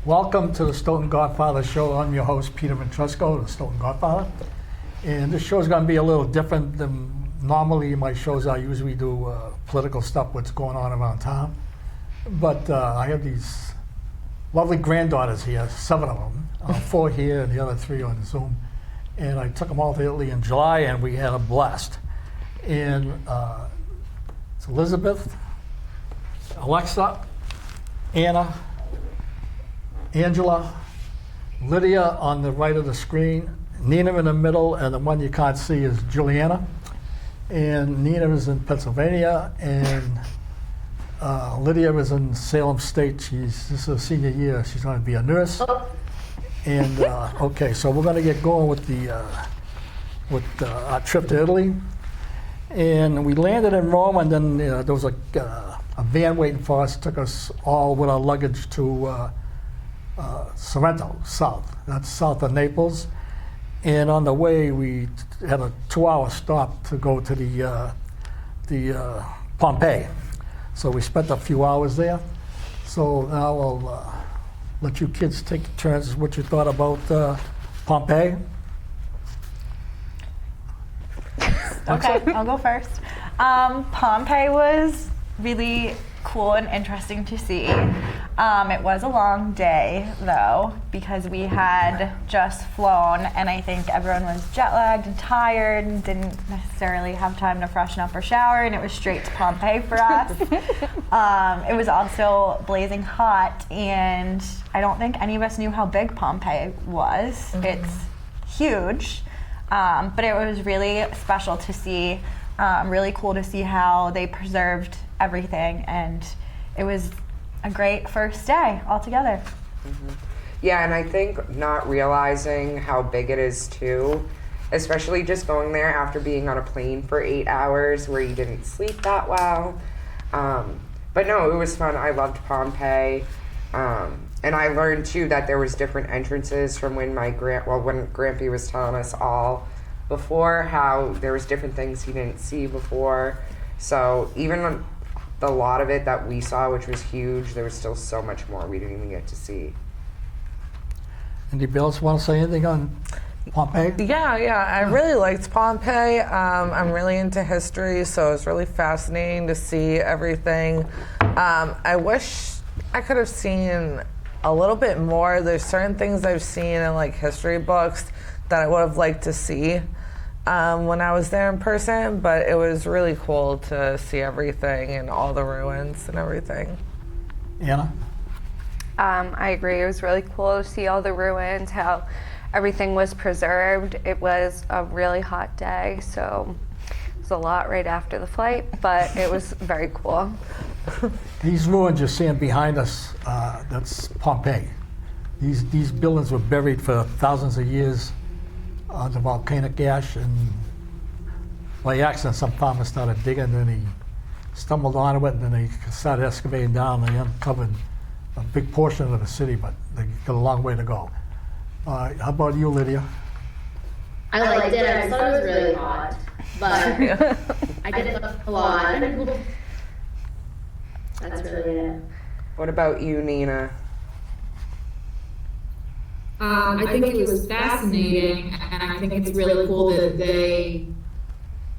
Welcome to the Stoughton Godfather show. I'm your host, Peter Ventresco, the Stoughton Godfather. And this show is going to be a little different than normally my shows. I usually do political stuff, what's going on around town. But I have these lovely granddaughters here, 7 of them, 4 here and the other 3 on Zoom. And I took them all to Italy in July, and we had a blast. And it's Elizabeth, Alexa, Anna, Angela, Lydia on the right of the screen, Nina in the middle, and the one you can't see is Juliana. And Nina is in Pennsylvania, and Lydia is in Salem State. This is her senior year. She's going to be a nurse. And okay, so we're going to get going with our trip to Italy. And we landed in Rome, and then there was a van waiting for us. It took us all with our luggage to Sorrento, south. That's south of Naples. And on the way, we had a 2-hour stop to go to the Pompeii. So we spent a few hours there. So now I'll let you kids take turns. What you thought about Pompeii? Okay, I'll go first. Pompeii was really cool and interesting to see. It was a long day, though, because we had just flown, and I think everyone was jet-lagged and tired and didn't necessarily have time to freshen up or shower, and it was straight to Pompeii for us. It was also blazing hot, and I don't think any of us knew how big Pompeii was. Mm-hmm. It's huge, but it was really special to see, really cool to see how they preserved everything, and it was a great first day altogether. Mm-hmm. Yeah, and I think not realizing how big it is too, especially just going there after being on a plane for 8 hours where you didn't sleep that well. But no, it was fun. I loved Pompeii. And I learned too that there was different entrances from when when Grampy was telling us all before, how there was different things he didn't see before. So even the lot of it that we saw, which was huge, there was still so much more we didn't even get to see. Anybody else want to say anything on Pompeii? Yeah, I really liked Pompeii. I'm really into history, so it's really fascinating to see everything. I wish I could have seen a little bit more. There's certain things I've seen in like history books that I would have liked to see when I was there in person, but it was really cool to see everything and all the ruins and everything. Anna? I agree. It was really cool to see all the ruins, how everything was preserved. It was a really hot day, so it was a lot right after the flight, but it was very cool. These ruins you're seeing behind us, that's Pompeii. These buildings were buried for thousands of years under volcanic ash, and by accident some farmer started digging, and then he stumbled onto it, and then they started excavating down, and they uncovered a big portion of the city, but they got a long way to go. How about you, Lydia? I liked it. I thought it was really hot, but I did a lot. That's really it. What about you, Nina? I think it was fascinating, and I think it's really cool that they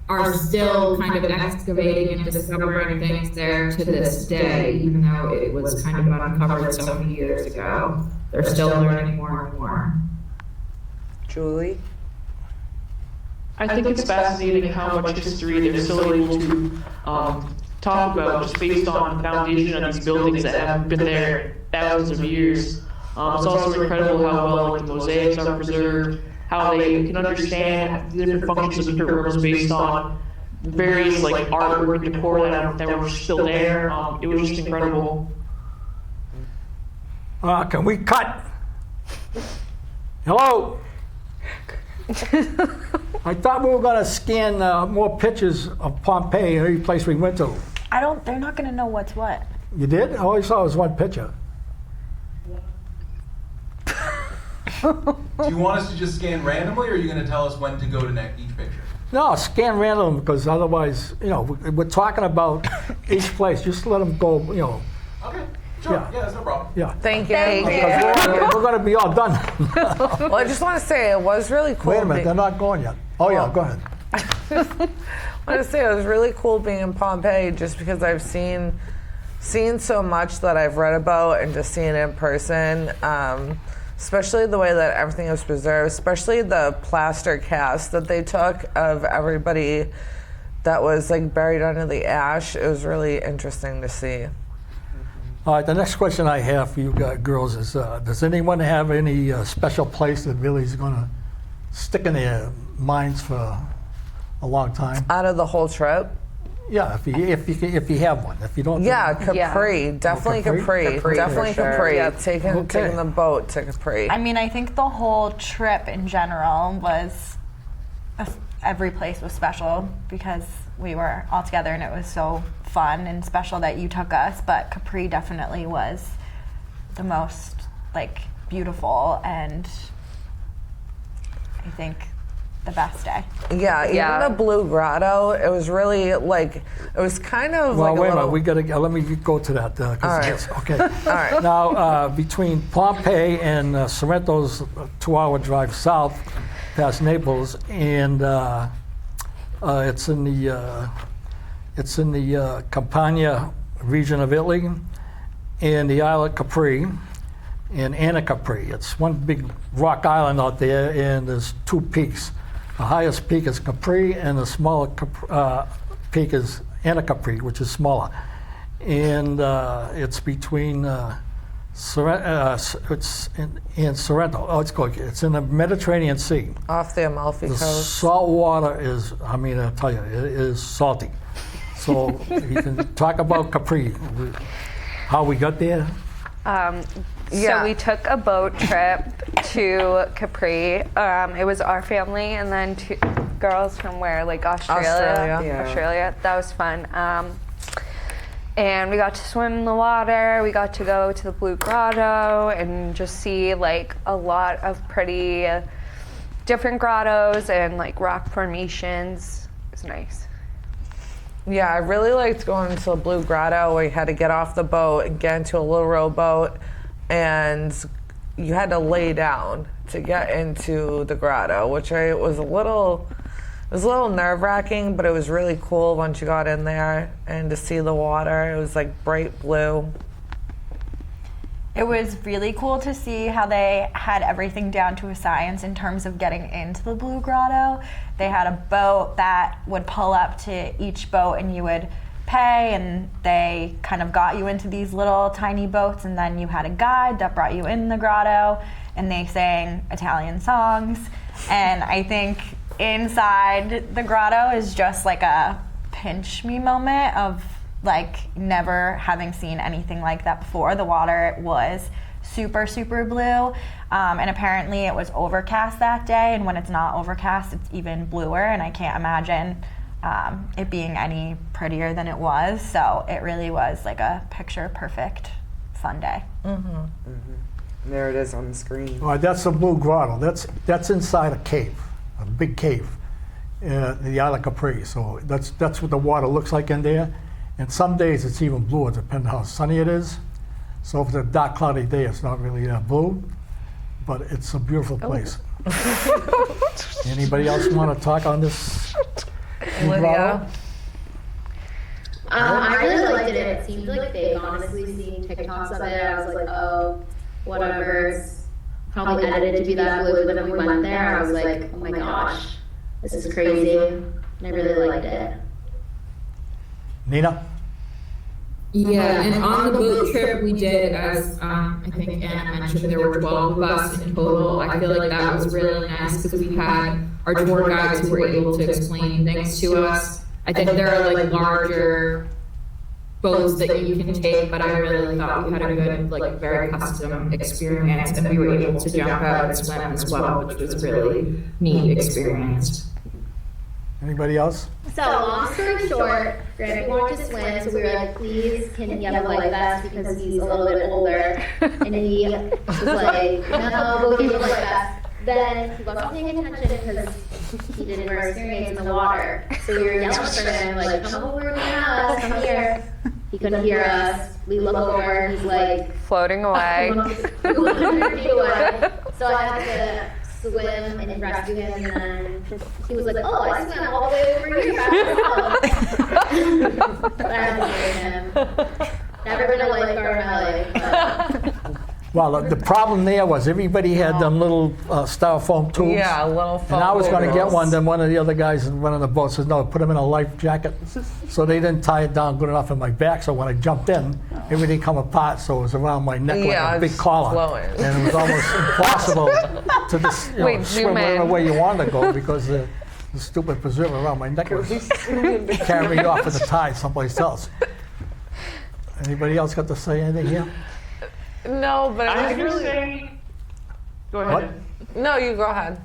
are still kind of excavating and discovering things there to this day, even though it was kind of uncovered so many years ago. They're still learning more and more. Julie? I think it's fascinating how much history they're still able to talk about just based on the foundation of these buildings that have been there thousands of years. It's also incredible how well like, the mosaics are preserved, how they can understand the different functions of different rooms based on various like artwork and decor that were still there. It was just incredible. Can we cut? Hello? I thought we were going to scan more pictures of Pompeii, every place we went to. They're not gonna know what's what. You did? All I saw was one picture. Do you want us to just scan randomly, or are you going to tell us when to go to each picture? No, scan random, because otherwise, we're talking about each place. Just let them go, Okay. Sure. Yeah. Yeah, that's no problem. Yeah. Thank you. Thank you. Because we're going to be all done. Well, I just want to say it was really cool. Wait a minute, they're not going yet. Oh, yeah, go ahead. I want to say it was really cool being in Pompeii just because I've seen so much that I've read about and just seeing it in person. Especially the way that everything was preserved, especially the plaster cast that they took of everybody that was like buried under the ash. It was really interesting to see. All right, the next question I have for you girls is, does anyone have any special place that really is going to stick in their minds for a long time? Out of the whole trip? Yeah, if you have one. If you don't, Yeah, Capri. Definitely Capri? Capri. Definitely for sure. Capri. Yeah, taking the boat to Capri. I mean, I think the whole trip in general was, every place was special because we were all together and it was so fun and special that you took us. But Capri definitely was the most like beautiful and I think the best day. Yeah, even the Blue Grotto, it was really like, it was kind of Well, like wait a little, minute. We gotta let me go to that. All right. Okay. All right. Now, between Pompeii and Sorrento's a 2-hour drive south, past Naples, and it's in the Campania region of Italy, and the island Capri, and Anna Capri. It's one big rock island out there, and there's 2 peaks. The highest peak is Capri, and the smaller peak is Anna Capri, which is smaller. And it's between it's in Sorrento. Oh, it's in the Mediterranean Sea. off the Amalfi The Coast. salt water is, I mean, I'll tell you, it is salty. So you can talk about Capri, how we got there. So we took a boat trip to Capri. It was our family and then 2 girls from where, like Australia. Yeah. Australia. That was fun. And we got to swim in the water. We got to go to the Blue Grotto and just see like a lot of pretty different grottos and like rock formations. It was nice. Yeah, I really liked going to the Blue Grotto where you had to get off the boat and get into a little rowboat, and you had to lay down to get into the grotto, which was a little nerve-wracking, but it was really cool once you got in there and to see the water. It was like bright blue. It was really cool to see how they had everything down to a science in terms of getting into the Blue Grotto. They had a boat that would pull up to each boat and you would pay, and they kind of got you into these little tiny boats, and then you had a guide that brought you in the grotto, and they sang Italian songs. And I think inside the grotto is just like a pinch me moment of like never having seen anything like that before. The water was super, super blue. And apparently it was overcast that day. And when it's not overcast, it's even bluer. And I can't imagine it being any prettier than it was. So it really was like a picture perfect fun day. There it is on the screen. All right, that's the Blue Grotto. That's inside a cave, a big cave, the island Capri. So that's what the water looks like in there. And some days it's even bluer, depending on how sunny it is. So if it's a dark, cloudy day, it's not really that blue, but it's a beautiful place. Anybody else want to talk on this? Lydia? I really liked it. It seemed like fake, honestly. Seeing TikToks of it, I was like, oh, whatever. It's probably edited to be that blue. But then we went there, I was like, oh my gosh, this is crazy. And I really liked it. Nina? Yeah, and on the boat trip we did, as I think Anna mentioned, there were 12 of us in total. I feel like that was really nice because we had our tour guides who were able to explain things to us. I think there are like larger boats that you can take, but I really thought we had a good, like very custom experience, and we were able to jump out and swim as well, which was really neat experience. Anybody else? So, long story short, Grandpa wanted to swim, so we were like, please, can he have a life vest because he's a little bit older. And he was like, no, we'll give you a life vest. Then he wasn't paying attention because he didn't wear experience in the water. So we were yelling for him, like, come over to the house, come here. He couldn't hear us. We look over, he's like Floating away. 200 feet away. So I had to swim and rescue him, and then he was like, "Oh, I swam all the way over here back to but I had to save him. Never been a lifeguard in my life, but Well, the problem there was everybody had them little styrofoam tubes. Yeah, a little foam. And I was going to get balls. one, then one of the other guys in one of the boats said, no, put them in a life jacket. So they didn't tie it down good enough in my back, so when I jumped in, everything come apart, so it was around my neck Yeah, like a big it's collar. flowing. And it was almost impossible to just, Wait, swim zoom whatever in. way you wanted to go because the stupid preserver around my neck was carrying me off in the tide someplace else. Anybody else got to say anything here? No, but I was it was gonna really. say. Go ahead. What? No, you go ahead.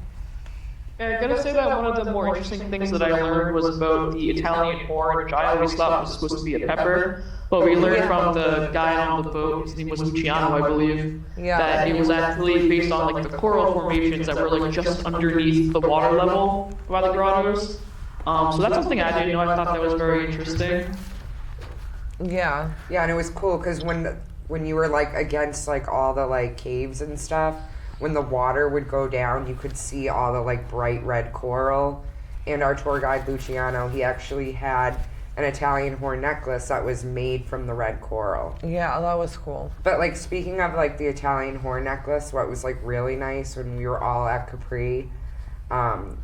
I'm gonna say that one of the more interesting things that I learned was about the Italian horn, which I always thought was supposed to be a pepper. But we learned from the guy on the boat, his name was Luciano, I believe, Yeah. that it was actually based on like the coral formations that were like just underneath the water level by the grottos. So that's something I didn't know. I thought that was very interesting. Yeah. Yeah, and it was cool because when you were like against like all the like caves and stuff, when the water would go down, you could see all the like bright red coral. And our tour guide Luciano, he actually had an Italian horn necklace that was made from the red coral. Yeah, that was cool. But like speaking of like the Italian horn necklace, what was like really nice when we were all at Capri,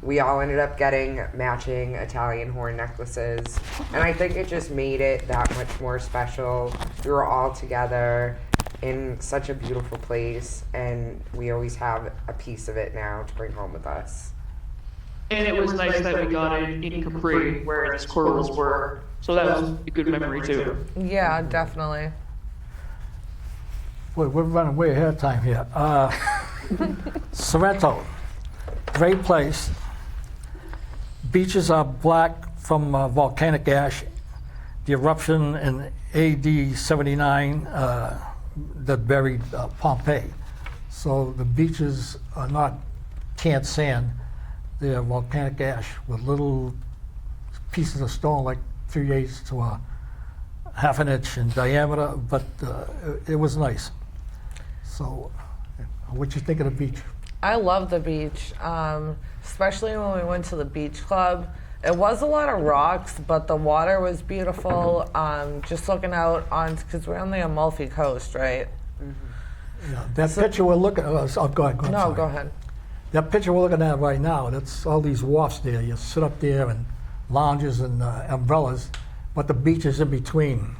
we all ended up getting matching Italian horn necklaces, and I think it just made it that much more special. We were all together in such a beautiful place, and we always have a piece of it now to bring home with us. And it was nice that we got it in Capri, where its corals were. So that was a good memory too. Yeah, definitely. Boy, we're running way ahead of time here. Sorrento, great place. Beaches are black from volcanic ash. The eruption in AD 79 that buried Pompeii. So the beaches are not canned sand. They're volcanic ash with little pieces of stone like 3/8 to a half an inch in diameter, but it was nice. So, what'd you think of the beach? I love the beach, especially when we went to the beach club. It was a lot of rocks, but the water was beautiful. Just looking out on, because we're on the Amalfi Coast, right? Yeah, that picture we're looking at, oh, go ahead. No, sorry. go ahead. That picture we're looking at right now, that's all these wharfs there. You sit up there and lounges and umbrellas, but the beach is in between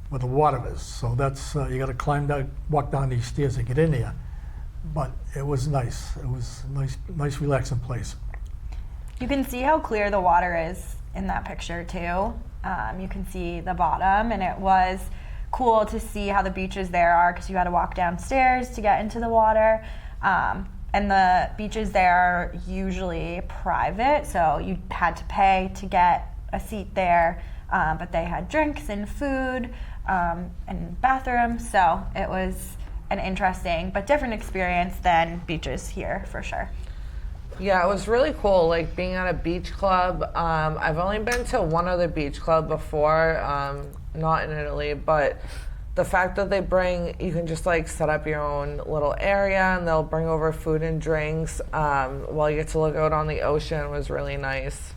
where the water is. So that's, you got to climb down, walk down these stairs to get in there. But it was nice. It was a nice relaxing place. You can see how clear the water is in that picture too. You can see the bottom, and it was cool to see how the beaches there are because you had to walk downstairs to get into the water. And the beaches there are usually private, so you had to pay to get a seat there, but they had drinks and food and bathrooms, so it was an interesting but different experience than beaches here for sure. Yeah, it was really cool, like being at a beach club. I've only been to one other beach club before, not in Italy, but the fact that they you can just like set up your own little area and they'll bring over food and drinks while you get to look out on the ocean was really nice.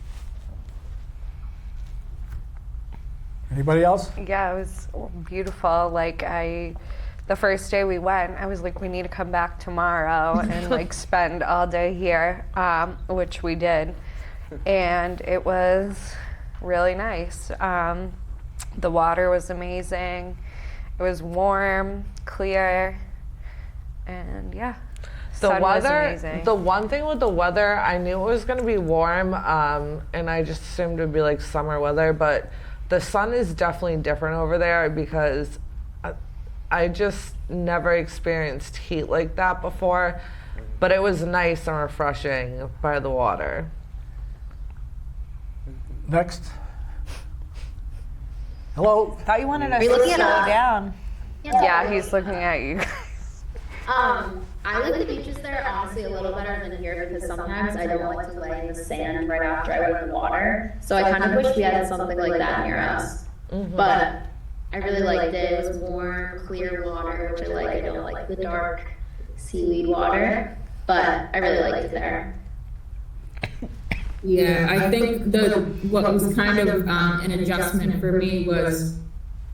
Anybody else? Yeah, it was beautiful. Like the first day we went, I was like, we need to come back tomorrow and like spend all day here, which we did. And it was really nice. The water was amazing. It was warm, clear, and yeah. The sun was weather, amazing. the one thing with the weather, I knew it was going to be warm, and I just assumed it would be like summer weather, but the sun is definitely different over there because I just never experienced heat like that before, but it was nice and refreshing by the water. Next. Hello? Thought you wanted us you to looking slow at us? down. Yeah, he's looking at you. I like the beaches there honestly a little better than here because sometimes I don't like to lay in the sand right after I went in the water. So I kind of wish we had something like that near us. But I really liked it. It was warm, clear water, which I like. I don't like the dark seaweed water, but I really liked it there. Yeah, I think what was kind of an adjustment for me was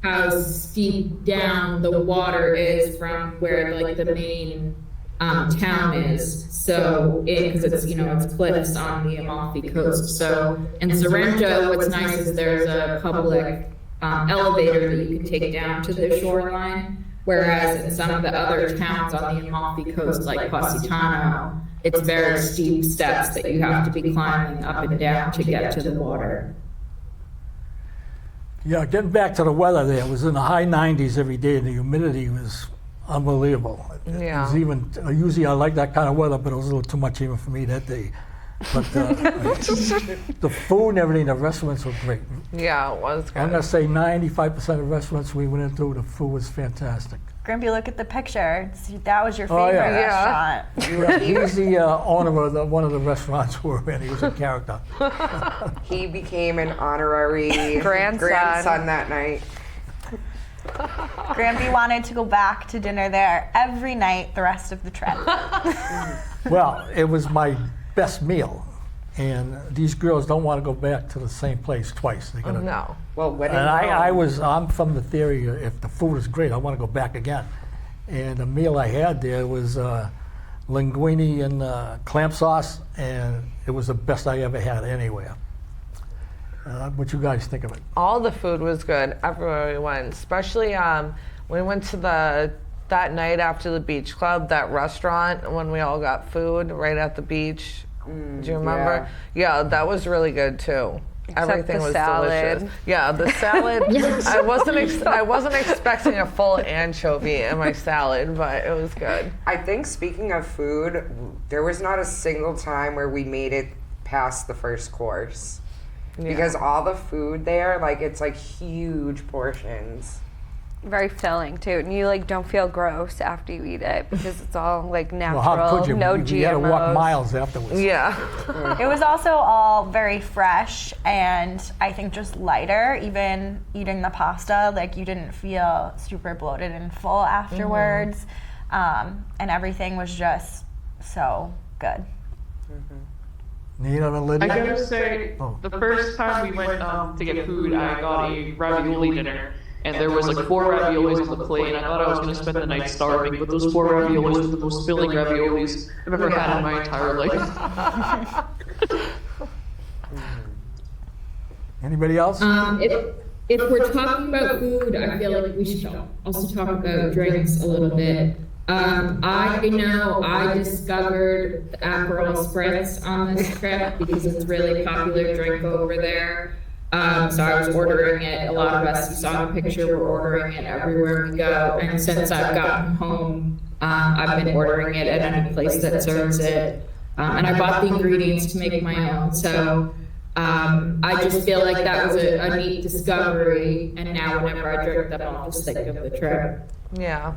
how steep down the water is from where like the main town is. So because it's it's cliffs on the Amalfi Coast. So in Sorrento, what's nice is there's a public elevator that you can take down to the shoreline. Whereas in some of the other towns on the Amalfi Coast, like Positano, it's very steep steps that you have to be climbing up and down to get to the water. Yeah, getting back to the weather there, it was in the high 90s every day, and the humidity was unbelievable. Yeah. It was even, usually I like that kind of weather, but it was a little too much even for me that day. But the food and everything, the restaurants were great. Yeah, it was I'm good. going to say 95% of restaurants we went into, the food was fantastic. Grimpy, look at the picture. See, that was your Oh, favorite yeah. restaurant. He was the owner of one of the restaurants we were in. He was a character. He became an honorary grandson that night. Grimpy wanted to go back to dinner there every night the rest of the trip. Well, it was my best meal. And these girls don't want to go back to the same place twice. They gotta, No. Well, when in And Rome. I'm from the theory, if the food is great, I want to go back again. And the meal I had there was linguine and clam sauce, and it was the best I ever had anywhere. What you guys think of it? All the food was good everywhere we went, especially we went to that night after the beach club, that restaurant when we all got food right at the beach. Do you remember? Yeah, that was really good too. Everything the was salad. delicious. Yeah, the salad. I wasn't expecting a full anchovy in my salad, but it was good. I think speaking of food, there was not a single time where we made it past the first course. Yeah. Because all the food there, like it's like huge portions. Very filling too, and you like don't feel gross after you eat it because it's all like natural, Well, how could you? no You GMOs. had to walk miles afterwards. Yeah. It was also all very fresh and I think just lighter. Even eating the pasta, like you didn't feel super bloated and full afterwards. And everything was just so good. Nina and I Lydia? gotta say, Oh. the first time we went to get food, I got a ravioli dinner, and there was like 4 raviolis on the plate, and I thought I was gonna spend the night starving, but those 4 raviolis were the most filling raviolis I've ever had in my entire life. Anybody else? If we're talking about food, I feel like we should also talk about drinks a little bit. I know I discovered the Aperol Spritz on this trip because it's a really popular drink over there. So I was ordering it. A lot of us, you saw the picture, we're ordering it everywhere we go. And since I've gotten home, I've been ordering it at any place that serves it. And I bought the ingredients to make my own. So I just feel like that was a neat discovery. And now whenever I drink them, I'll just think of the trip. Yeah.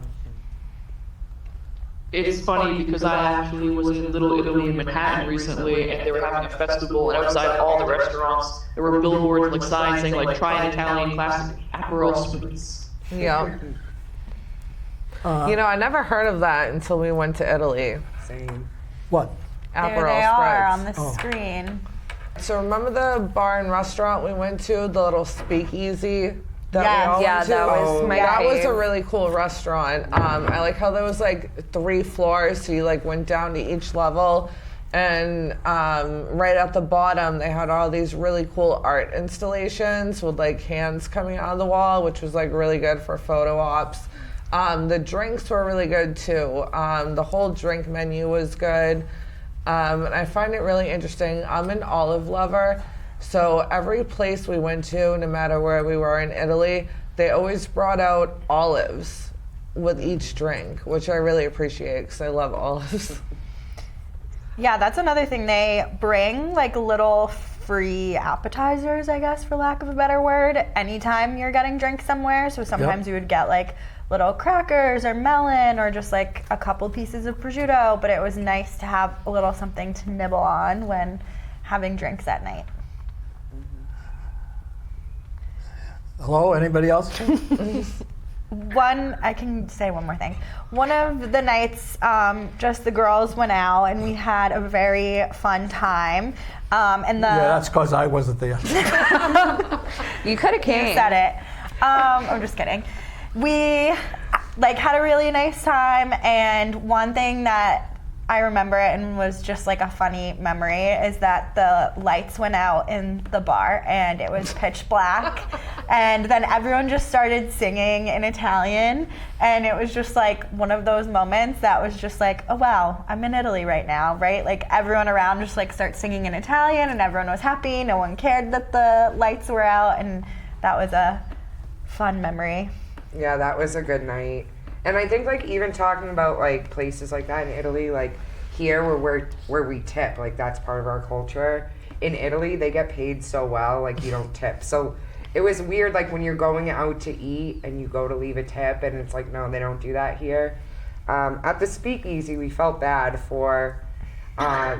It's funny because I actually was in Little Italy in Manhattan recently, and they were having a festival, and outside all the restaurants, there were billboards like signs saying like "Try an Italian classic Aperol Spritz." Yeah. I never heard of that until we went to Italy. Same. What? There Aperol they are Spritz. on the screen. So remember the bar and restaurant we went to, the little speakeasy that Yes. we all Yeah, went to? that was my That was a fave. really cool restaurant. I like how there was like 3 floors, so you like went down to each level, and right at the bottom they had all these really cool art installations with like hands coming out of the wall, which was like really good for photo ops. The drinks were really good too. The whole drink menu was good. And I find it really interesting. I'm an olive lover, so every place we went to, no matter where we were in Italy, they always brought out olives with each drink, which I really appreciate because I love olives. Yeah, that's another thing. They bring like little free appetizers, I guess, for lack of a better word, anytime you're getting drinks somewhere. So sometimes you would get like little crackers or melon or just like a couple pieces of prosciutto, but it was nice to have a little something to nibble on when having drinks at night. Hello, anybody else? I can say one more thing. One of the nights, just the girls went out and we had a very fun time. And Yeah, that's because I wasn't there. You could have came. You said it. I'm just kidding. We had a really nice time, and one thing that I remember and was just like a funny memory is that the lights went out in the bar and it was pitch black, and then everyone just started singing in Italian, and it was just like one of those moments that was just like, oh wow, I'm in Italy right now, right? Like everyone around just like starts singing in Italian and everyone was happy. No one cared that the lights were out, and that was a fun memory. Yeah, that was a good night. And I think even talking about places like that in Italy, here where we tip, that's part of our culture. In Italy, they get paid so well, you don't tip. So it was weird, when you're going out to eat and you go to leave a tip, and it's no, they don't do that here. At the Speakeasy, we felt bad for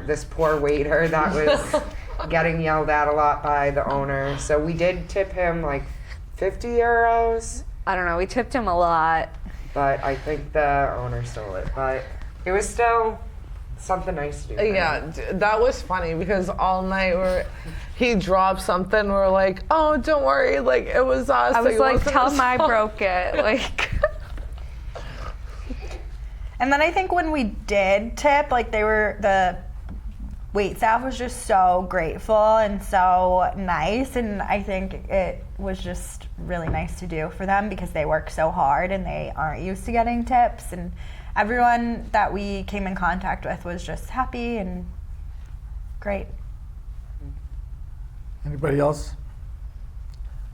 this poor waiter that was getting yelled at a lot by the owner. So we did tip him 50 euros. I don't know, we tipped him a lot. But I think the owner stole it. But it was still something nice to do. Yeah, that was funny because all night he dropped something. We're like, oh, don't worry, it was us. I was like, tell him I broke it. And then I think when we did tip, the wait staff was just so grateful and so nice, and I think it was just really nice to do for them because they work so hard and they aren't used to getting tips, and everyone that we came in contact with was just happy and great. Anybody else?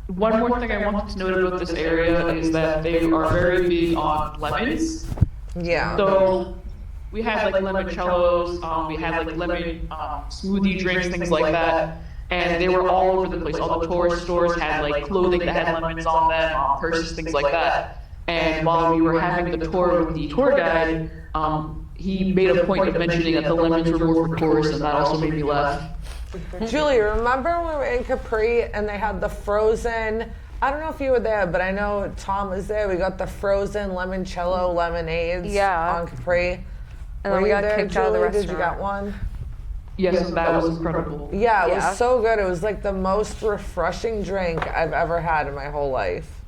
One more thing I wanted to note about this area is that they are very big on lemons. Yeah. So we had limoncellos, we had lemon smoothie drinks, things like that, and they were all over the place. All the tourist stores had clothing that had lemons on them, purses, things like that. And while we were having the tour with the tour guide, he made a point of mentioning that the lemons were more for tourists, and that also made me laugh. Julie, remember when we were in Capri and they had the frozen, I don't know if you were there, but I know Tom was there. We got the frozen limoncello lemonades on Capri. And then we got kicked out of the restaurant. Did you get one? Yes, that was incredible. Yeah, it was so good. It was the most refreshing drink I've ever had in my whole life.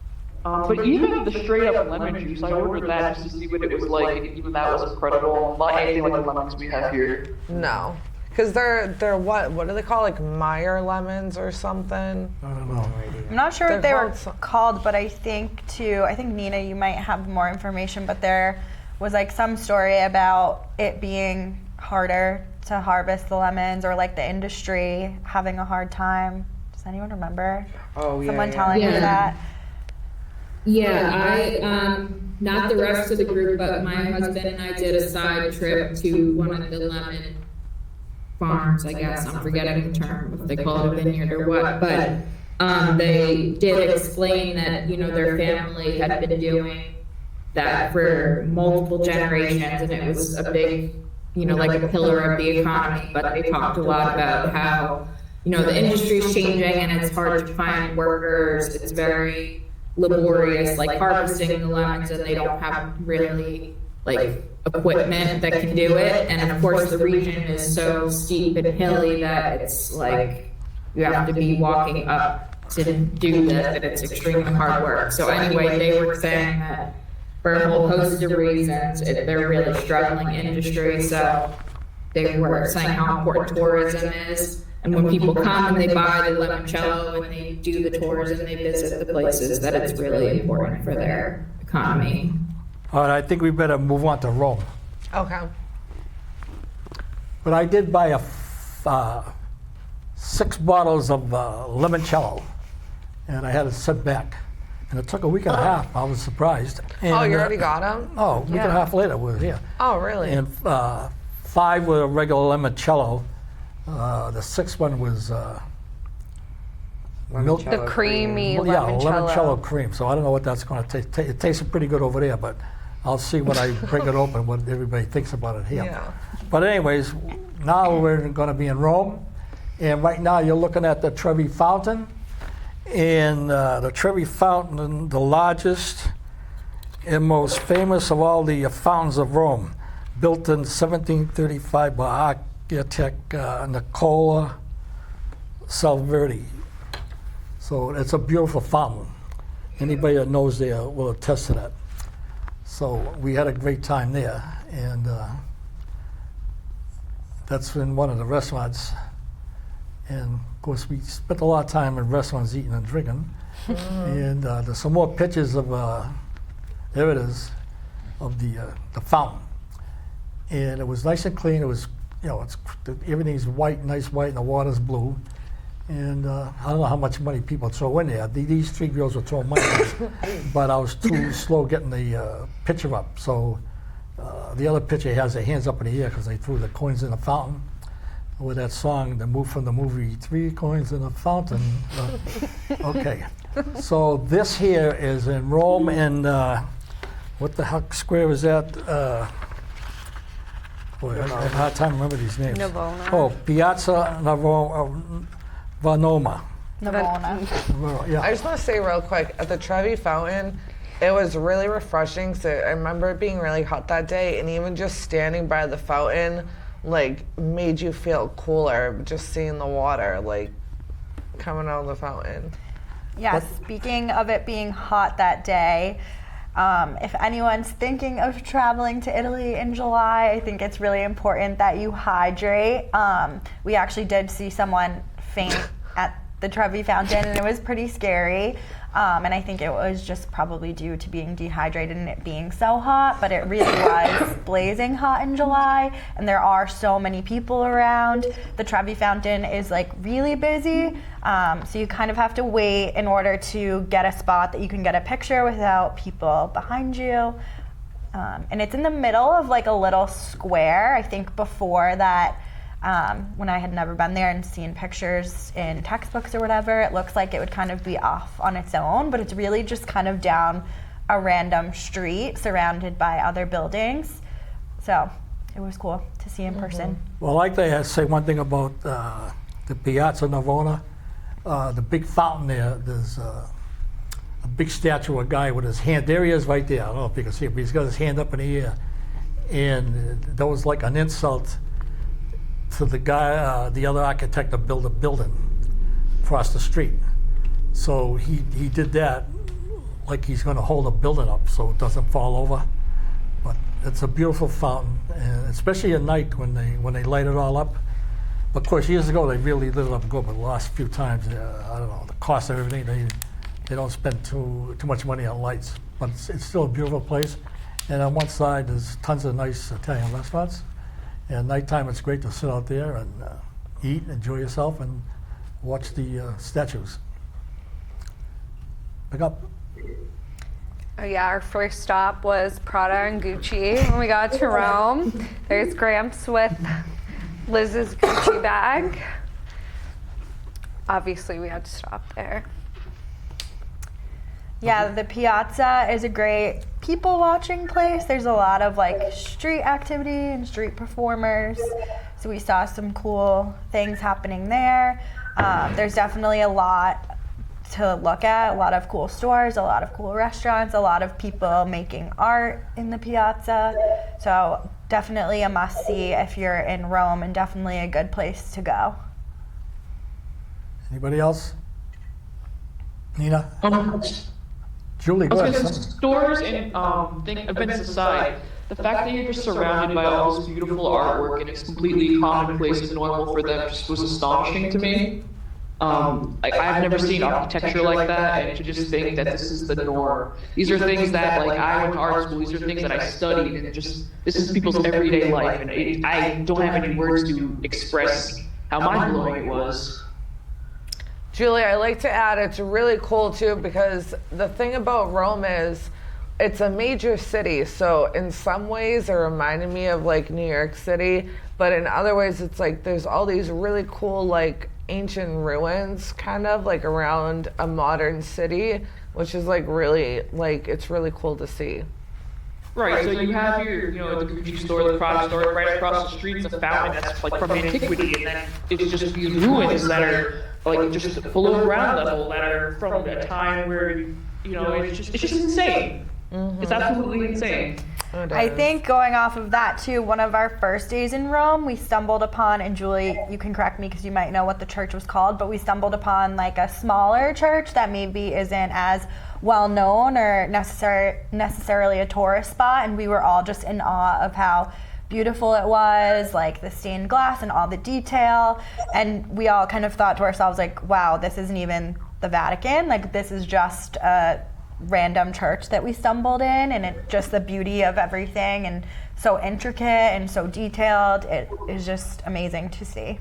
But even the straight up lemon juice, I ordered that just to see what it was like, and even that was incredible. Not anything like the lemons we have here. No. Because they're what do they call, Meyer lemons or something? I don't know. I'm not sure what they were called, but I think Nina, you might have more information, but there was some story about it being harder to harvest the lemons, or the industry having a hard time. Does anyone remember? Oh, yeah. Someone telling me that? Yeah, I, not the rest of the group, but my husband and I did a side trip to one of the lemon farms, I guess. I'm forgetting the term, if they call it a vineyard or what, but they did explain that, their family had been doing that for multiple generations, and it was a big, a pillar of the economy. But they talked a lot about how, the industry's changing and it's hard to find workers. It's very laborious, harvesting the lemons, and they don't have really equipment that can do it. And of course, the region is so steep and hilly that it's you have to be walking up to do this, and it's extremely hard work. So anyway, they were saying that for a whole host of reasons, they're really struggling industry. So they were saying how important tourism is. And when people come and they buy the limoncello and they do the tours and they visit the places, that it's really important for their economy. All right, I think we better move on to Rome. Okay. But I did buy 6 bottles of limoncello, and I had it set back. And it took a week and a half. I was surprised. And, you already got them? Oh, a week and a half later, we were here. Oh, really? And 5 were regular limoncello. The 6th one was milk. The creamy limoncello. limoncello. Limoncello cream. So I don't know what that's going to taste. It tasted pretty good over there, but I'll see when I bring it open what everybody thinks about it here. Yeah. But anyways, now we're going to be in Rome, and right now you're looking at the Trevi Fountain, And the Trevi Fountain, the largest and most famous of all the fountains of Rome, built in 1735 by architect Nicola Salverdi. So it's a beautiful fountain. Anybody that knows there will attest to that. So we had a great time there, and that's in one of the restaurants. And of course, we spent a lot of time in restaurants eating and drinking. And there's some more pictures of, there it is, of the fountain. And it was nice and clean. It was, everything's white, nice white, and the water's blue. And I don't know how much money people throw in there. These three girls were throwing money, but I was too slow getting the picture up. So the other picture has their hands up in the air because they threw the coins in the fountain. With that song, from the movie, 3 Coins in a Fountain. Okay, so this here is in Rome, and what the heck square is that? Boy, I have a hard time to remember these names. Navona. Oh, Piazza Vanoma. Navona. Yeah. I just want to say real quick, at the Trevi Fountain, it was really refreshing. So I remember it being really hot that day, and even just standing by the fountain, like, made you feel cooler, just seeing the water, like, coming out of the fountain. Yes, speaking of it being hot that day, if anyone's thinking of traveling to Italy in July, I think it's really important that you hydrate. We actually did see someone faint at the Trevi Fountain, and it was pretty scary. And I think it was just probably due to being dehydrated and it being so hot, but it really was blazing hot in July, and there are so many people around. The Trevi Fountain is like really busy, so you kind of have to wait in order to get a spot that you can get a picture without people behind you. And it's in the middle of like a little square. I think before that, when I had never been there and seen pictures in textbooks or whatever, it looks like it would kind of be off on its own, but it's really just kind of down a random street surrounded by other buildings. So it was cool to see in person. Well, I'd like to say one thing about the Piazza Navona. The big fountain there's a big statue of a guy with his hand. There he is right there. I don't know if you can see it, but he's got his hand up in the air. And that was like an insult to the guy, the other architect that built a building across the street. So he did that like he's going to hold a building up so it doesn't fall over. But it's a beautiful fountain, and especially at night when they light it all up. But of course, years ago they really lit it up good, but the last few times, I don't know, the cost of everything, they don't spend too much money on lights. But it's still a beautiful place. And on one side, there's tons of nice Italian restaurants. And at nighttime, it's great to sit out there and eat, enjoy yourself, and watch the statues. Pick up. Yeah, our first stop was Prada and Gucci when we got to Rome. There's Gramps with Liz's Gucci bag. Obviously, we had to stop there. Yeah, the Piazza is a great people watching place. There's a lot of like street activity and street performers. So we saw some cool things happening there. There's definitely a lot to look at, a lot of cool stores, a lot of cool restaurants, a lot of people making art in the Piazza. So definitely a must-see if you're in Rome, and definitely a good place to go. Anybody else? Nina? Julie, go I was ahead. gonna say, stores and events aside, the fact that you're just surrounded by all this beautiful artwork and it's completely commonplace and normal for them just was astonishing to me. I've never seen architecture like that, and to just think that this is the norm. These are things that, like, I went to art school, these are things that I studied, and just, this is people's everyday life, and I don't have any words to express how mind-blowing it was. Julie, I like to add, it's really cool too, because the thing about Rome is it's a major city. So in some ways it reminded me of like New York City, but in other ways it's like there's all these really cool like ancient ruins kind of like around a modern city, which is like really, like, it's really cool to see. Right, so you have your, the Gucci store, the product store, right across the street's a fountain that's like from antiquity, and then it's just these ruins that are like just below ground level that are from a time where, it's just insane. It's absolutely insane. I think going off of that too, one of our first days in Rome, we stumbled upon, and Julie, you can correct me because you might know what the church was called, but we stumbled upon like a smaller church that maybe isn't as well known or necessarily a tourist spot, and we were all just in awe of how beautiful it was, like the stained glass and all the detail, and we all kind of thought to ourselves like, wow, this isn't even the Vatican, like this is just a random church that we stumbled in, and it just the beauty of everything and so intricate and so detailed, it is just amazing to see.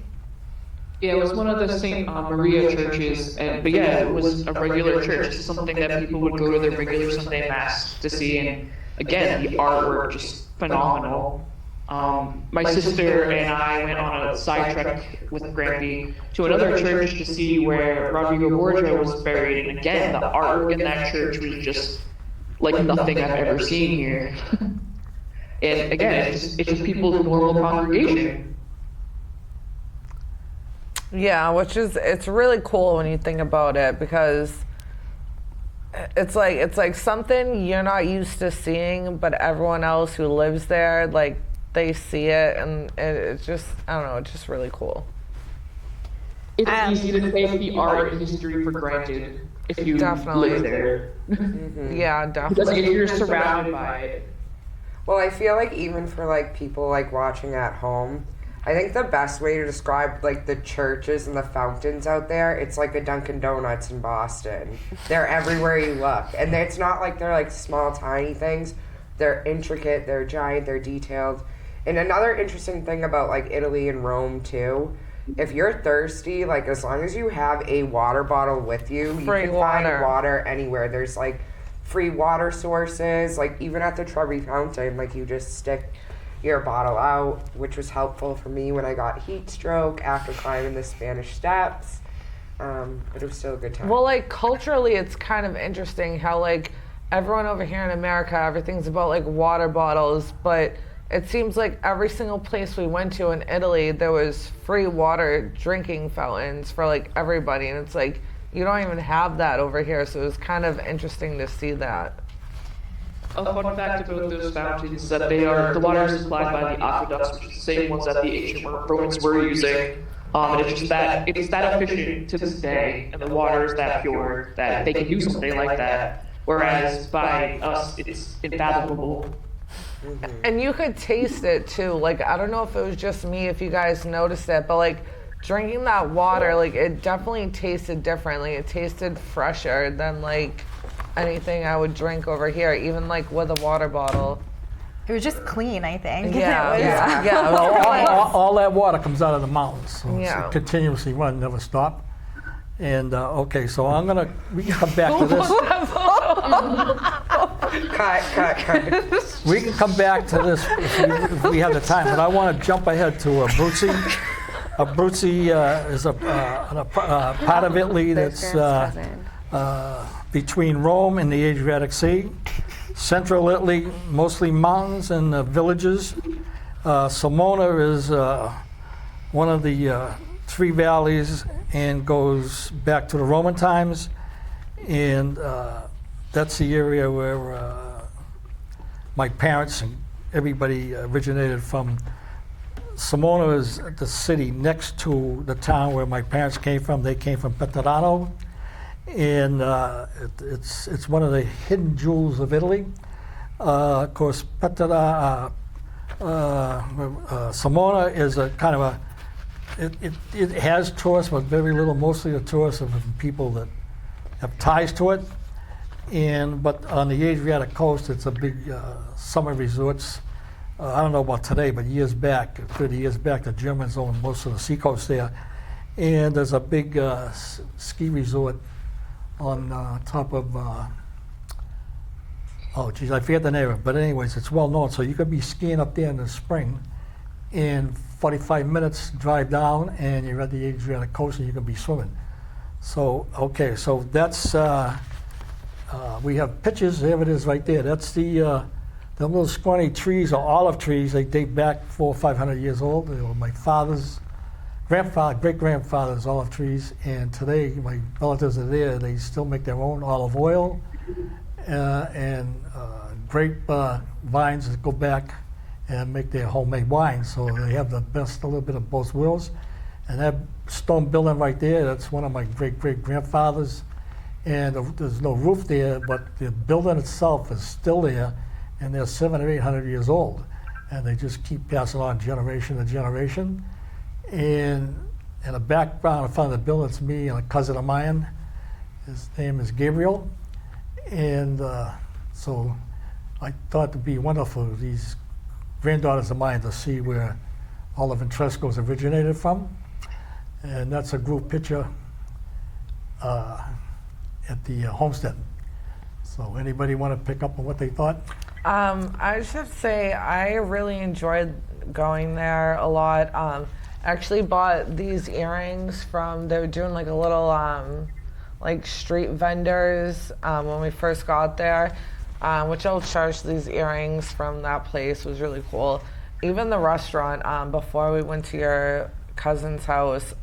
Yeah, it was one of the St. Maria churches, but yeah, it was a regular church. It's something that people would go to their regular Sunday Mass to see, and again, the artwork just phenomenal. My sister and I went on a side trek with Grampy to another church to see where Rodrigo Borgia was buried, and again, the artwork in that church was just like nothing I've ever seen here. And again, it's just people's normal congregation. Yeah, it's really cool when you think about it, because it's like something you're not used to seeing, but everyone else who lives there, like, they see it, and it's just, I don't know, it's just really cool. It's easy to take the art and history for granted if you live there. Yeah, definitely. Because you're surrounded by it. Well, I feel like even for like people like watching at home, I think the best way to describe like the churches and the fountains out there, it's like a Dunkin' Donuts in Boston. They're everywhere you look, and it's not like they're like small tiny things. They're intricate, they're giant, they're detailed. And another interesting thing about like Italy and Rome too, if you're thirsty, like as long as you have a water bottle with you, you can find water anywhere. There's like free water sources, like even at the Trevi Fountain, like you just stick your bottle out, which was helpful for me when I got heat stroke after climbing the Spanish Steps. But it was still a good time. Well, like culturally, it's kind of interesting how like everyone over here in America, everything's about like water bottles, but it seems like every single place we went to in Italy, there was free water drinking fountains for like everybody, and it's like you don't even have that over here, so it was kind of interesting to see that. A fun fact about those fountains is that the water is supplied by the aqueducts, which is the same ones that the ancient Romans were using. And it's that efficient to this day, and the water is that pure that they can do something like that. Whereas by us, it's unfathomable. And you could taste it too. Like, I don't know if it was just me, if you guys noticed it, but like drinking that water, like it definitely tasted different. Like it tasted fresher than like anything I would drink over here, even like with a water bottle. It was just clean, I think. Yeah. Well, all that water comes out of the mountains, so Yeah. it's continuously run, never stop. And okay, so we can come back to this. Cut. We can come back to this if we have the time, but I want to jump ahead to Abruzzi. Abruzzi is a part of Italy that's between Rome and the Adriatic Sea. Central Italy, mostly mountains and villages. Sulmona is one of the three valleys and goes back to the Roman times. And that's the area where my parents and everybody originated from. Sulmona is the city next to the town where my parents came from. They came from Petrano. And it's one of the hidden jewels of Italy. Of course, Sulmona is a kind of it has tourists, but very little. Mostly the tourists are from people that have ties to it. But on the Adriatic coast, it's a big summer resorts. I don't know about today, but 30 years back, the Germans owned most of the seacoast there. And there's a big ski resort on top of, I forget the name of it, but anyways, it's well known. So you could be skiing up there in the spring, in 45 minutes drive down, and you're at the Adriatic coast, and you can be swimming. So, okay, so that's, we have pictures, there it is right there. That's the The little scrawny trees are olive trees. They date back 400 or 500 years old. They were my father's great-grandfather's olive trees, and today my relatives are there. They still make their own olive oil and grape vines that go back and make their homemade wine. So they have the best, a little bit of both worlds. And that stone building right there, that's one of my great-great-grandfathers. And there's no roof there, but the building itself is still there, and they're 700 or 800 years old. And they just keep passing on generation to generation. And in the background in front of the building, it's me and a cousin of mine. His name is Gabriel. And so I thought it'd be wonderful, these granddaughters of mine, to see where all the Ventrescos originated from. And that's a group picture at the homestead. So anybody want to pick up on what they thought? I just have to say I really enjoyed going there a lot. Actually bought these earrings from, they were doing like a little like street vendors when we first got there, which I'll charge these earrings from that place. Was really cool. Even the restaurant, before we went to your cousin's house,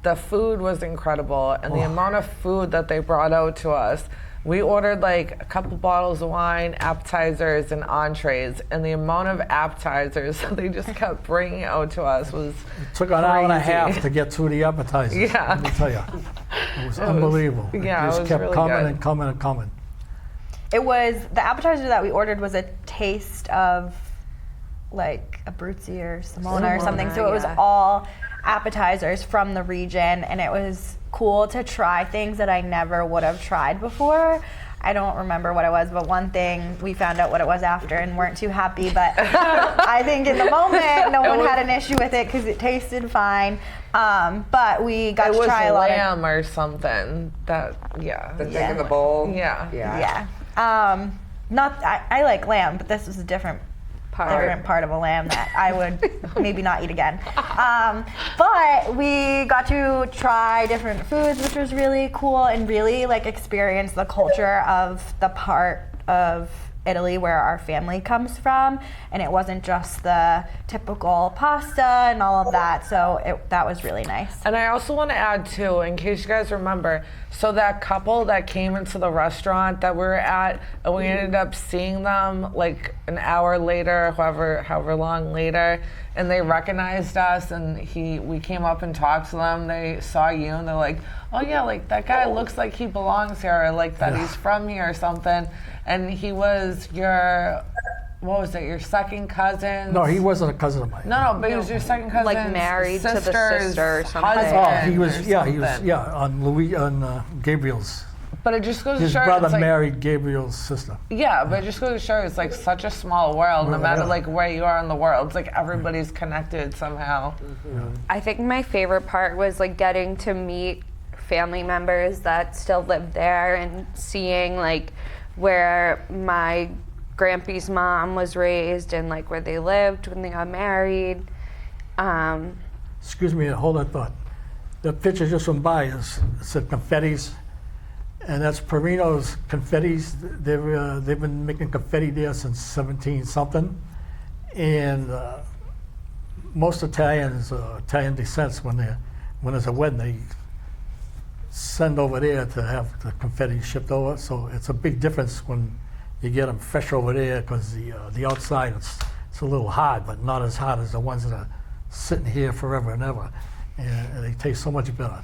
the food was incredible, and the amount of food that they brought out to us. We ordered like a couple bottles of wine, appetizers, and entrees, and the amount of appetizers that they just kept bringing out to us was It took an hour and a half to get through the appetizers. Yeah. Let me tell you. It was unbelievable. yeah, It it just was kept really coming good. and coming and coming. It was, the appetizer that we ordered was a taste of like Abruzzi or Simona or something. So it was yeah. all appetizers from the region, and it was cool to try things that I never would have tried before. I don't remember what it was, but one thing we found out what it was after and weren't too happy, but I think in the moment no one had an issue with it because it tasted fine. But we got it to was try a lot of lamb or something. That The thing in the bowl. Yeah. Yeah. I like lamb, but this was a different part of a lamb that I would maybe not eat again. But we got to try different foods, which was really cool, and really like experience the culture of the part of Italy where our family comes from, and it wasn't just the typical pasta and all of that, so that was really nice. And I also want to add too, in case you guys remember, so that couple that came into the restaurant that we were at, and we ended up seeing them like an hour later, however long later, and they recognized us, and we came up and talked to them. They saw you, and they're like, "Oh yeah, like that guy looks like he belongs here, or like that he's from here or something." And he was your, what was it, your second cousin? No, he wasn't a cousin of mine. No, but he was your second cousin. Like married to the sister or something. Oh, he was on Gabriel's. But it just goes to His show brother it's like, married Gabriel's sister. yeah, but it just goes to show it's like such a small world. No matter like where you are in the world, it's like everybody's connected somehow. I think my favorite part was like getting to meet family members that still live there and seeing like where my Grampy's mom was raised and like where they lived when they got married. Excuse me, hold that thought. The picture just went by said confettis, and that's Perino's confettis. They've been making confetti there since 17 something, and most Italians, Italian descent, when there's a wedding, they send over there to have the confetti shipped over. So it's a big difference when you get them fresh over there, because the outside it's a little hard, but not as hard as the ones that are sitting here forever and ever, and they taste so much better.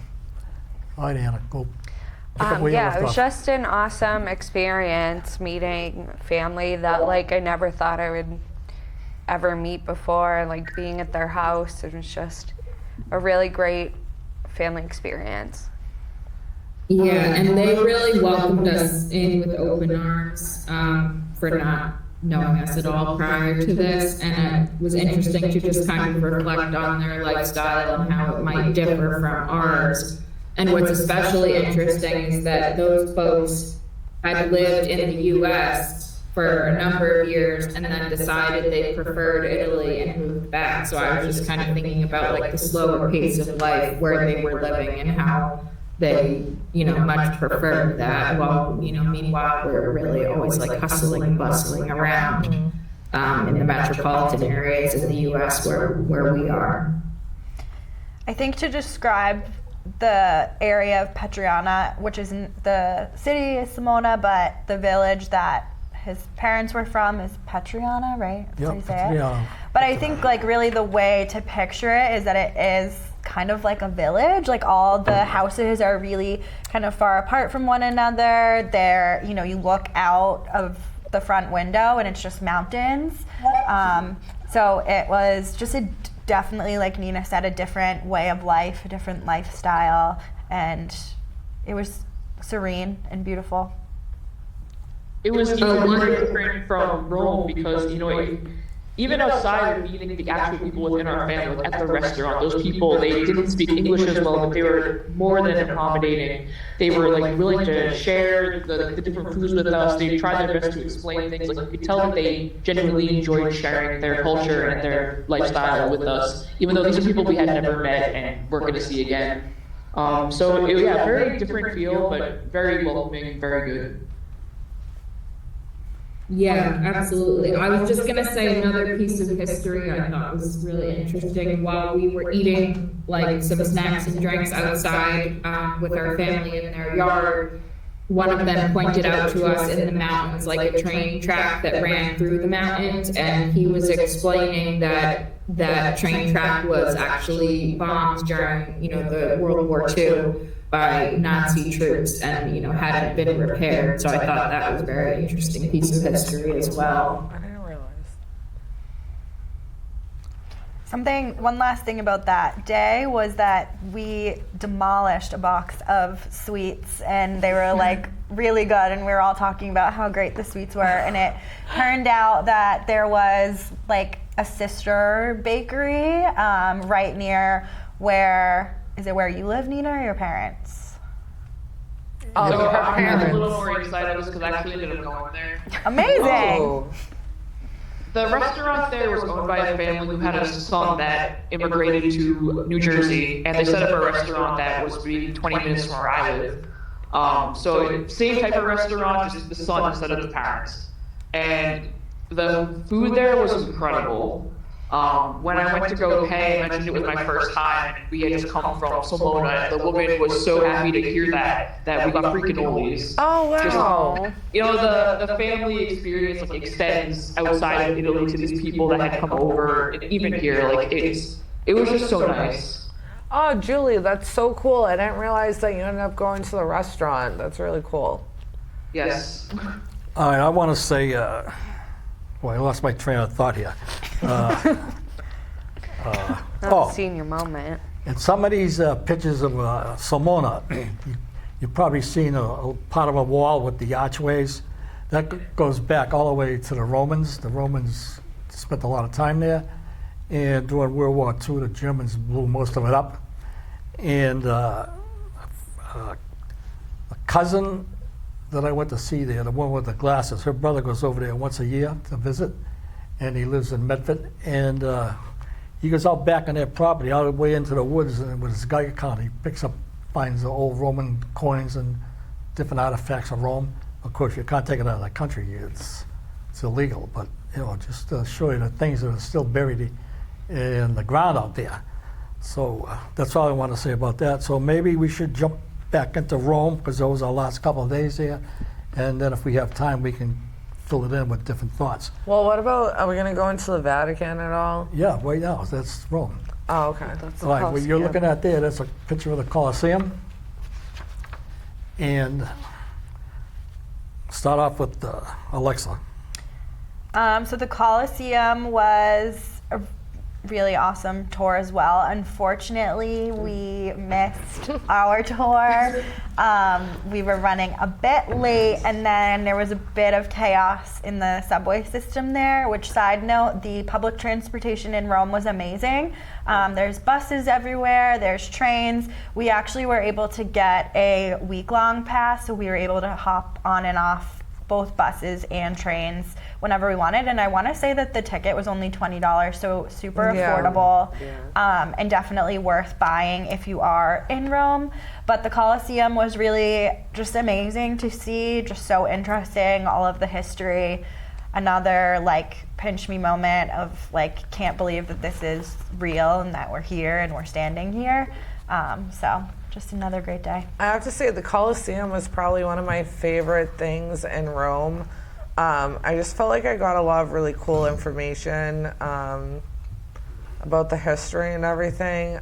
All right, Anna, go. Pick up where you left It was off. just an awesome experience meeting family that like I never thought I would ever meet before. Like being at their house, it was just a really great family experience. Yeah, and they really welcomed us in with open arms for not knowing us at all prior to this, and it was interesting to just kind of reflect on their lifestyle and how it might differ from ours. And what's especially interesting is that those folks had lived in the U.S. for a number of years and then decided they preferred Italy and moved back. So I was just kind of thinking about like the slower pace of life where they were living and how they, much prefer that. While, meanwhile, we're really always like hustling and bustling around in the metropolitan areas in the U.S. where we are. I think to describe the area of Petriana, which isn't the city is Simona, but the village that his parents were from is Petriana, right? That's how you say it. Petriana. But I think like really the way to picture it is that it is kind of like a village. Like all the houses are really kind of far apart from one another. They're, you look out of the front window and it's just mountains. So it was just definitely, like Nina said, a different way of life, a different lifestyle, and it was serene and beautiful. It was even different from Rome because, even outside of meeting the actual people within our family, like at the restaurant, those people, they didn't speak English as well, but they were more than accommodating. They were like willing to share the different foods with us. They tried their best to explain things. Like you could tell that they genuinely enjoyed sharing their culture and their lifestyle with us, even though these are people we had never met and weren't going to see again. Very different feel, but very welcoming, very good. Yeah, absolutely. I was just going to say another piece of history I thought was really interesting. While we were eating like some snacks and drinks outside with our family in their yard, one of them pointed out to us in the mountains like a train track that ran through the mountains, and he was explaining that that train track was actually bombed during, the World War II by Nazi troops and, hadn't been repaired. So I thought that was a very interesting piece of history as well. I didn't realize. One last thing about that day was that we demolished a box of sweets, and they were like really good, and we were all talking about how great the sweets were, and it turned out that there was like a sister bakery right near is it where you live, Nina, or your parents? Oh, So her I'm a parents. little more excited because I actually ended up going there. Amazing! Oh. The restaurant there was owned by a family who had a son that immigrated to New Jersey, and they set up a restaurant that was maybe 20 minutes from where I live. Same type of restaurant, just the son instead of the parents. And the food there was incredible. When I went to go pay, I mentioned it was my first time, and we had just come from Simona, and the woman was so happy to hear that we got freaking oldies. Oh, wow. The family experience like extends outside of Italy to these people that had come over, and even here, like it was just so nice. Oh, Julie, that's so cool. I didn't realize that you ended up going to the restaurant. That's really cool. Yes. All right, I want to say, I lost my train of thought here. Senior moment. In some of these pictures of Simona, you've probably seen a part of a wall with the archways. That goes back all the way to the Romans. The Romans spent a lot of time there. And during World War II, the Germans blew most of it up. And a cousin that I went to see there, the one with the glasses, her brother goes over there once a year to visit, and he lives in Medford. And he goes out back on their property, all the way into the woods, and with his Geiger counter, he finds the old Roman coins and different artifacts of Rome. Of course, you can't take it out of the country; it's illegal. But just to show you the things that are still buried in the ground out there. So that's all I want to say about that. So maybe we should jump back into Rome, because those are our last couple of days there, and then if we have time, we can fill it in with different thoughts. Well, what about, are we going to go into the Vatican at all? Yeah, right now, that's Rome. Oh, okay. That's All right, what you're looking at there, that's a picture of the Colosseum. And start off with Alexa. So the Colosseum was a really awesome tour as well. Unfortunately, we missed our tour. We were running a bit late, and then there was a bit of chaos in the subway system there, which, side note, the public transportation in Rome was amazing. There's buses everywhere, there's trains. We actually were able to get a week-long pass, so we were able to hop on and off both buses and trains whenever we wanted. And I want to say that the ticket was only $20, so super Yeah. affordable, and definitely worth buying if you are in Rome. But the Colosseum was really just amazing to see, just so interesting, all of the history. Another like pinch me moment of like, can't believe that this is real and that we're here and we're standing here. So just another great day. I have to say the Colosseum was probably one of my favorite things in Rome. I just felt like I got a lot of really cool information about the history and everything.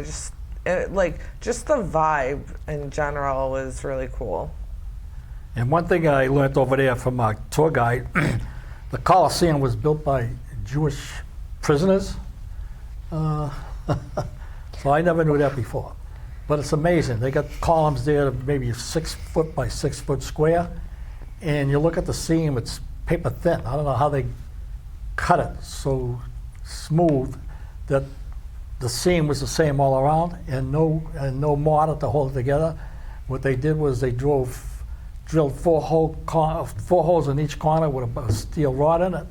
Just the vibe in general was really cool. And one thing I learned over there from our tour guide, the Colosseum was built by Jewish prisoners. So I never knew that before. But it's amazing. They got columns there, maybe 6 foot by 6 foot square. And you look at the seam, it's paper thin. I don't know how they cut it so smooth that the seam was the same all around, and no mortar to hold it together. What they did was they drilled 4 holes in each corner with a steel rod in it,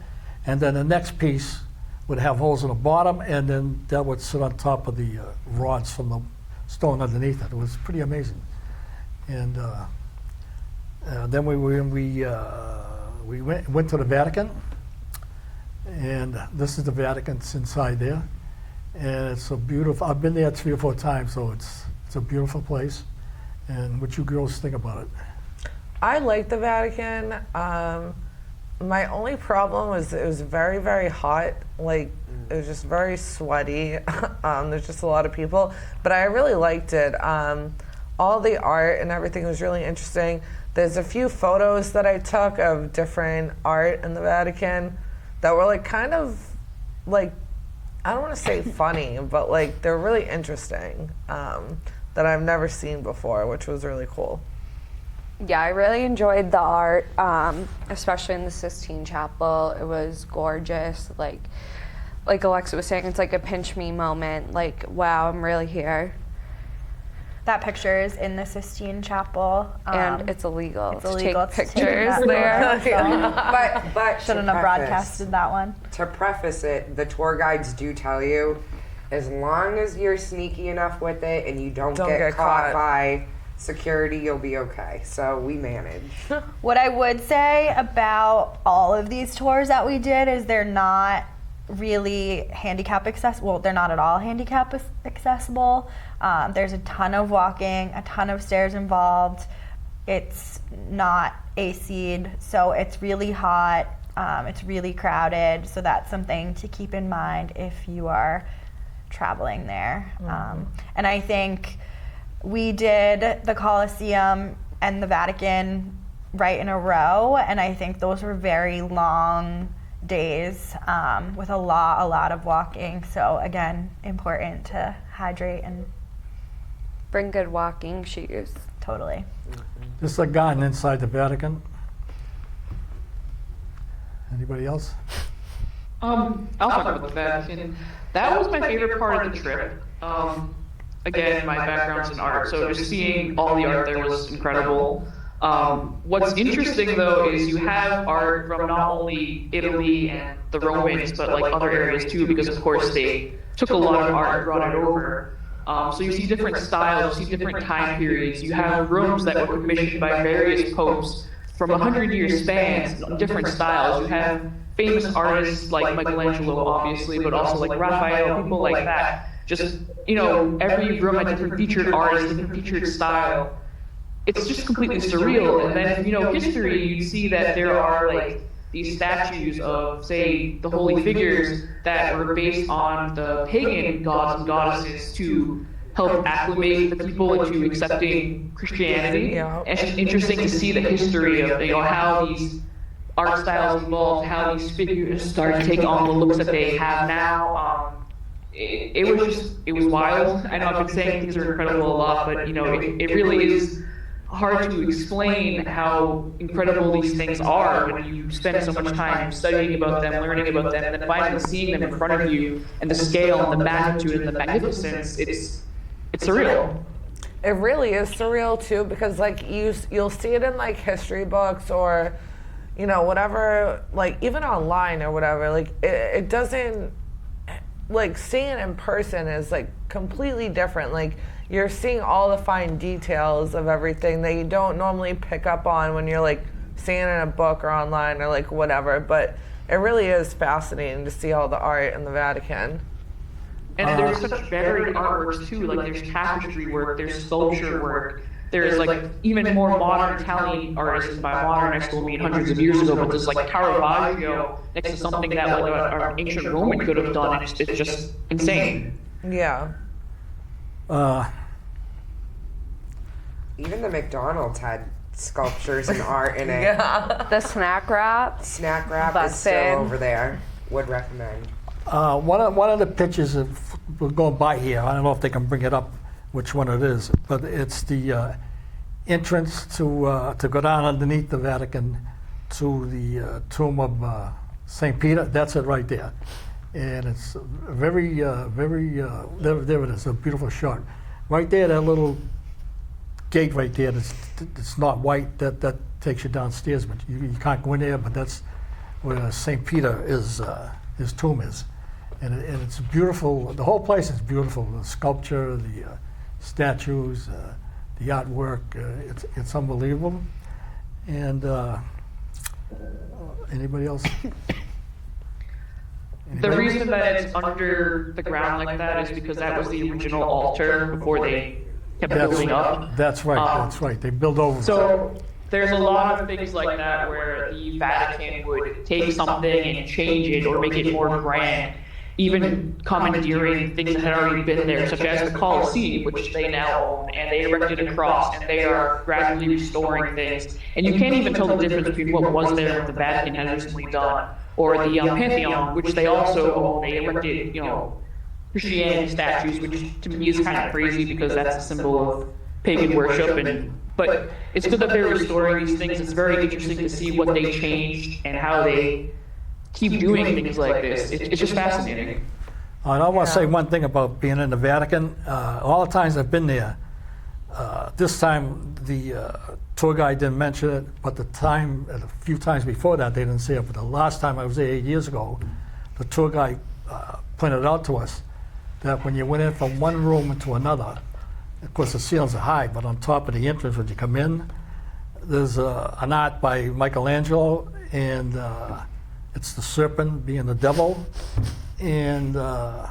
and then the next piece would have holes in the bottom, and then that would sit on top of the rods from the stone underneath it. It was pretty amazing. And then we went to the Vatican, and this is the Vatican. It's inside there, and it's a beautiful. I've been there 3 or 4 times, so it's a beautiful place. And what you girls think about it? I like the Vatican. My only problem was it was very, very hot. Like, it was just very sweaty. There's just a lot of people. But I really liked it. All the art and everything was really interesting. There's a few photos that I took of different art in the Vatican that were like kind of like, I don't want to say funny, but like they're really interesting that I've never seen before, which was really cool. Yeah, I really enjoyed the art, especially in the Sistine Chapel. It was gorgeous. Like Alexa was saying, it's like a pinch me moment. Like, wow, I'm really here. That picture is in the Sistine Chapel. And it's illegal It's to illegal take to take pictures that there. photo, But shouldn't to have preface- broadcasted that one. To preface it, the tour guides do tell you, as long as you're sneaky enough with it and you don't get caught by security, you'll be okay. So we managed. What I would say about all of these tours that we did is they're not really handicap accessible. Well, they're not at all handicap accessible. There's a ton of walking, a ton of stairs involved. It's not AC'd, so it's really hot. It's really crowded, so that's something to keep in mind if you are traveling there. And I think we did the Colosseum and the Vatican right in a row, and I think those were very long days with a lot of walking. So again, important to hydrate and Bring good walking shoes. totally. There's a garden inside the Vatican. Anybody else? I'll talk about the Vatican. That was my favorite part of the trip. Again, my background's in art, so just seeing all the art there was incredible. What's interesting though is you have art from not only Italy and the Romans, but like other areas too, because of course they took a lot of art and brought it over. So you see different styles, you see different time periods. You have rooms that were commissioned by various popes from 100-year spans, different styles. You have famous artists like Michelangelo, obviously, but also like Raphael, people like that. Just, every room had different featured artists, different featured style. It's just completely surreal. And then, history, you see that there are like these statues of, say, the holy figures that were based on the pagan gods and goddesses to help acclimate the people into accepting Christianity. Yeah. And it's just interesting to see the history of how these art styles evolved, how these figures started to take on the looks that they have now. It was wild. I know I've been saying things are incredible a lot, but it really is hard to explain how incredible these things are when you spend so much time studying about them, learning about them, and then finally seeing them in front of you, and the scale and the magnitude and the magnificence. It's surreal. It really is surreal too, because like you'll see it in like history books or you know, whatever, like even online or whatever, like it doesn't, like seeing it in person is like completely different. Like you're seeing all the fine details of everything that you don't normally pick up on when you're like seeing it in a book or online or like whatever. But it really is fascinating to see all the art in the Vatican. And there's such varied artworks too. Like there's tapestry work, there's sculpture work, there's like even more modern Italian artists. By modern, I still mean hundreds of years ago. But there's like Caravaggio next to something that like an ancient Roman could have done. It's just insane. Yeah. Even the McDonald's had sculptures and art in it. Yeah. The snack wrap. Snack wrap is Busted. still over there. Would recommend. One of the pictures that we're going by here, I don't know if they can bring it up, which one it is, but it's the entrance to go down underneath the Vatican to the tomb of St. Peter. That's it right there. And it's there it is, a beautiful shot. Right there, that little gate right there, it's not white, that takes you downstairs, but you can't go in there, but that's where St. Peter is, his tomb is. And it's beautiful. The whole place is beautiful. The sculpture, the statues, the artwork. It's unbelievable. And anybody else? The reason that it's under the ground like that is because that was the original altar before they kept building up. That's right. That's right. They build over. So there's a lot of things like that where the Vatican would take something and change it or make it more grand, even commandeering things that had already been there, such as the Colosseum, which they now own, and they erected a cross, and they are gradually restoring things. And you can't even tell the difference between what was there and what the Vatican had recently done, or the Pantheon, which they also own. They erected, Christianity statues, which to me is kind of crazy because that's a symbol of pagan worship. But it's good that they're restoring these things. It's very interesting to see what they changed and how they keep doing things like this. It's just fascinating. And I want to say one thing about being in the Vatican. All the times I've been there, this time the tour guide didn't mention it, but a few times before that they didn't say it. But the last time I was there 8 years ago, the tour guide pointed out to us that when you went in from one room into another, of course the ceilings are high, but on top of the entrance when you come in, there's an art by Michelangelo, and it's the serpent being the devil, and the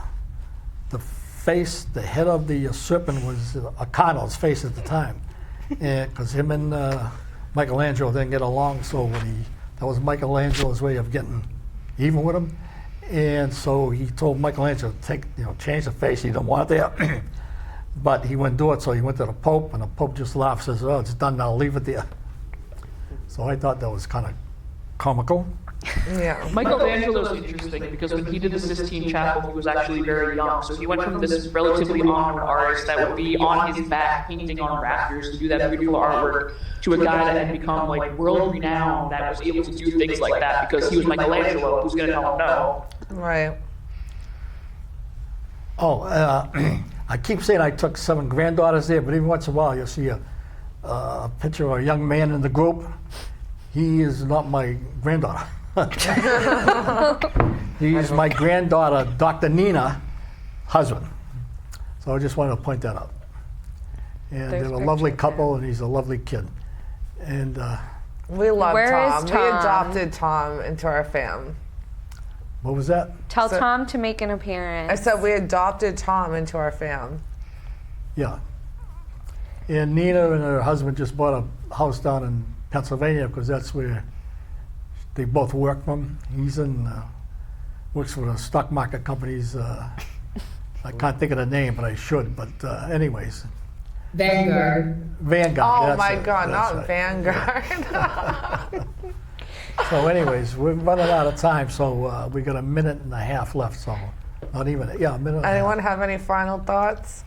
head of the serpent was a cardinal's face at the time, because him and Michelangelo didn't get along, so that was Michelangelo's way of getting even with him, and so he told Michelangelo to change the face. He didn't want it there, but he wouldn't do it, so he went to the Pope, and the Pope just laughed, says, "Oh, it's done now, leave it there." So I thought that was kind of comical. Yeah. Michelangelo's interesting because when he did the Sistine Chapel, he was actually very young. So he went from this relatively unknown artist that would be on his back painting on rafters to do that beautiful artwork to a guy that had become like world renowned, that was able to do things like that because he was Michelangelo. Who's going to tell him no? Right. Oh, I keep saying I took 7 granddaughters there, but even once in a while you'll see a picture of a young man in the group. He is not my granddaughter. He's my granddaughter, Dr. Nina, husband. So I just wanted to point that out. And they're a lovely couple, and he's a lovely kid. And We love Where Tom. is We Tom? adopted Tom into our fam. what was that? Tell So- Tom to make an appearance. I said we adopted Tom into our fam. Yeah. And Nina and her husband just bought a house down in Pennsylvania because that's where they both work from. He's works for the stock market companies. I can't think of the name, but I should. But anyways, Vanguard. Vanguard. Oh that's my it, God, that's not it. Vanguard. So anyways, we're running out of time, so we got a minute and a half left. So not even, a minute and a half. Anyone have any final thoughts?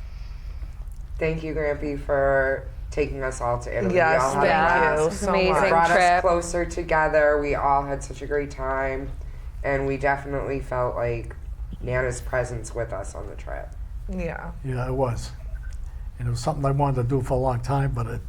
Thank you, Grampy, for taking us all to Italy. Yes, We all had a thank blast. you It's so amazing. much. Brought us trip. closer together. We all had such a great time, and we definitely felt like Nana's presence with us on the trip. Yeah. Yeah, it was. And it was something I wanted to do for a long time, but it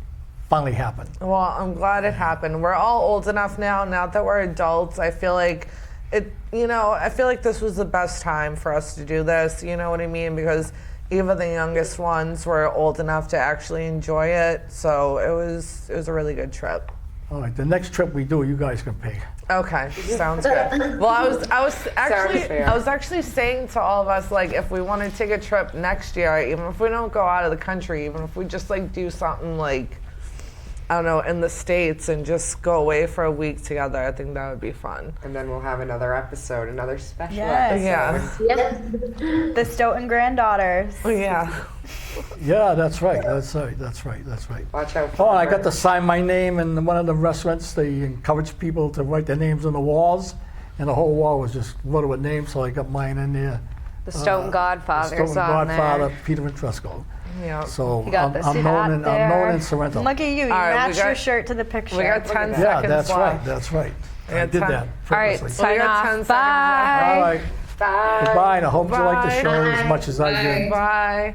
finally happened. Well, I'm glad it happened. We're all old enough now that we're adults. I feel like I feel like this was the best time for us to do this, you know what I mean? Because even the youngest ones were old enough to actually enjoy it. So it was a really good trip. All right, the next trip we do, you guys can pay. Okay, sounds good. Well, I was actually saying to all of us, like, if we want to take a trip next year, even if we don't go out of the country, even if we just like do something like, I don't know, in the States and just go away for a week together, I think that would be fun. And then we'll have another episode, another special Yes. episode. Yeah. The Stoughton Granddaughters. Yeah. Yeah, that's right. That's right. Watch out Oh, for I got to sign my name in one of the restaurants. They encourage people to write their names on the walls, and the whole wall was just loaded with names, so I got mine in there. The Stoughton Godfather's Stoughton on Godfather, there. Peter Ventresco. Yeah. So You got the I'm known in hat Sorrento. Look at you. You right, we matched got- your shirt to the picture. We got 10 seconds Yeah, that's left. right. That's right. I got did 10 that All right, purposely. sign We got 10 off. seconds Bye. All right. Bye. Goodbye, and I hope you like the Bye. show as much as I did. Bye.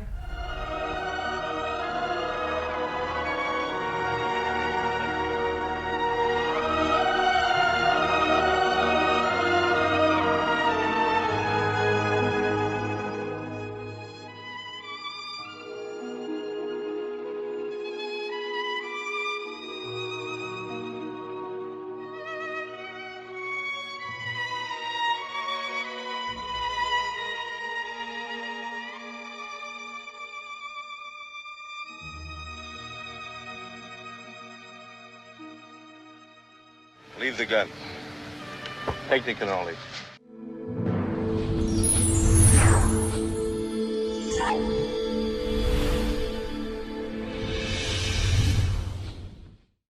Leave the gun. Take the cannolis.